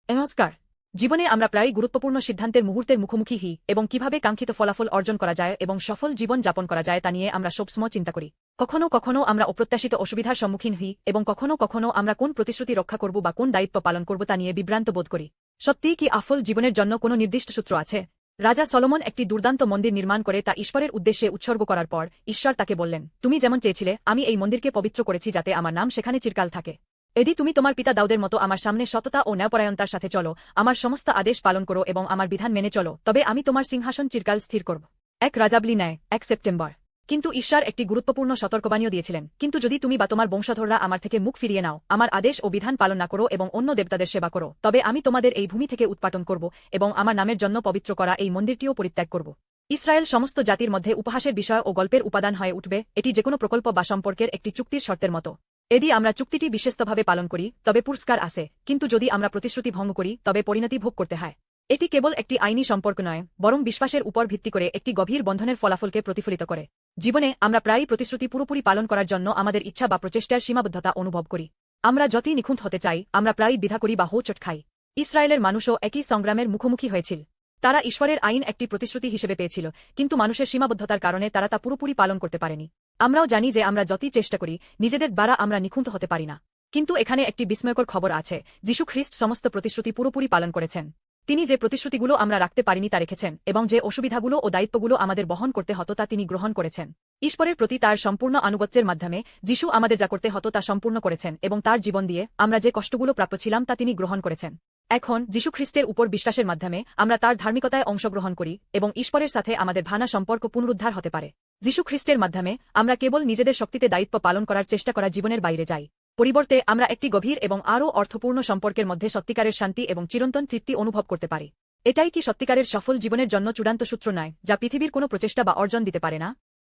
নমস্কার। জীবনে আমরা প্রায় গুরুত্বপূর্ণ সিদ্ধান্তের মুহূর্তের মুখোমুখি হই এবং কিভাবে কাঙ্ক্ষিত ফলাফল অর্জন করা যায় এবং সফল জীবন যাপন করা যায় তা নিয়ে আমরা সবসময় চিন্তা করি। কখনো কখনো আমরা অপ্রত্যাশিত অসুবিধার সম্মুখীন হই এবং কখনো কখনো আমরা কোন প্রতিশ্রুতি রক্ষা করব বা কোন দায়িত্ব পালন করব তা নিয়ে বিভ্রান্ত বোধ করি। সত্যিই কি সফল জীবনের জন্য কোনো নির্দিষ্ট সূত্র আছে? রাজা সলোমন একটি দুর্দান্ত মন্দির নির্মাণ করে তা ঈশ্বরের উদ্দেশ্যে উৎসর্গ করার পর ঈশ্বর তাকে বললেন, তুমি যেমন চেয়েছিলে আমি এই মন্দিরকে পবিত্র করেছি যাতে আমার নাম সেখানে চিরকাল থাকে। এদি তুমি তোমার পিতা দাউদের মতো আমার সামনে সততা ও ন্যায়পরায়ণতার সাথে চলো, আমার সমস্ত আদেশ পালন করো এবং আমার বিধান মেনে চলো, তবে আমি তোমার সিংহাসন চিরকাল স্থির করব। 1 রাজাবলী ন্যায় 1 সেপ্টেম্বর। কিন্তু ঈশ্বর একটি গুরুত্বপূর্ণ সতর্কবাণীও দিয়েছিলেন, কিন্তু যদি তুমি বা তোমার বংশধররা আমার থেকে মুখ ফিরিয়ে নাও, আমার আদেশ ও বিধান পালন না করো এবং অন্য দেবতাদের সেবা করো, তবে আমি তোমাদের এই ভূমি থেকে উৎপাটন করব এবং আমার নামের জন্য পবিত্র করা এই মন্দিরটিও পরিত্যাগ করব। ইসরায়েল সমস্ত জাতির মধ্যে উপহাসের বিষয় ও গল্পের উপাদান হয়ে উঠবে, এটি যেকোনো প্রকল্প বা সম্পর্কের একটি চুক্তির শর্তের মতো। এদি আমরা চুক্তিটি বিশ্বস্তভাবে পালন করি তবে পুরস্কার আসে, কিন্তু যদি আমরা প্রতিশ্রুতি ভঙ্গ করি তবে পরিণতি ভোগ করতে হয়। এটি কেবল একটি আইনি সম্পর্ক নয়, বরং বিশ্বাসের উপর ভিত্তি করে একটি গভীর বন্ধনের ফলাফলকে প্রতিফলিত করে। জীবনে আমরা প্রায়ই প্রতিশ্রুতি পুরোপুরি পালন করার জন্য আমাদের ইচ্ছা বা প্রচেষ্টার সীমাবদ্ধতা অনুভব করি। আমরা যতই নিখুঁত হতে চাই, আমরা প্রায়ই দ্বিধা করি বা হোঁচট খাই। ইসরায়েলের মানুষও একই সংগ্রামের মুখোমুখি হয়েছিল। তারা ঈশ্বরের আইন একটি প্রতিশ্রুতি হিসেবে পেয়েছিল, কিন্তু মানুষের সীমাবদ্ধতার কারণে তারা তা পুরোপুরি পালন করতে পারেনি। আমরাও জানি যে আমরা যতই চেষ্টা করি, নিজেদের দ্বারা আমরা নিখুঁত হতে পারি না। কিন্তু এখানে একটি বিস্ময়কর খবর আছে, যীশু খ্রিস্ট সমস্ত প্রতিশ্রুতি পুরোপুরি পালন করেছেন। তিনি যে প্রতিশ্রুতিগুলো আমরা রাখতে পারিনি তা রেখেছেন এবং যে অসুবিধাগুলো ও দায়িত্বগুলো আমাদের বহন করতে হতো তা তিনি গ্রহণ করেছেন। ঈশ্বরের প্রতি তার সম্পূর্ণ আনুগত্যের মাধ্যমে যীশু আমাদের যা করতে হতো তা সম্পূর্ণ করেছেন এবং তার জীবন দিয়ে আমরা যে কষ্টগুলো প্রাপ্য ছিলাম তা তিনি গ্রহণ করেছেন। এখন যীশু খ্রিস্টের উপর বিশ্বাসের মাধ্যমে আমরা তার ধার্মিকতায় অংশগ্রহণ করি এবং ঈশ্বরের সাথে আমাদের ভাঙা সম্পর্ক পুনরুদ্ধার হতে পারে। যীশু খ্রিস্টের মাধ্যমে আমরা কেবল নিজেদের শক্তিতে দায়িত্ব পালন করার চেষ্টা করা জীবনের বাইরে যাই। পরিবর্তে আমরা একটি গভীর এবং আরও অর্থপূর্ণ সম্পর্কের মধ্যে সত্যিকারের শান্তি এবং চিরন্তন তৃপ্তি অনুভব করতে পারি। এটাই কি সত্যিকারের সফল জীবনের জন্য চূড়ান্ত সূত্র নয়, যা পৃথিবীর কোনো প্রচেষ্টা বা অর্জন দিতে পারে না?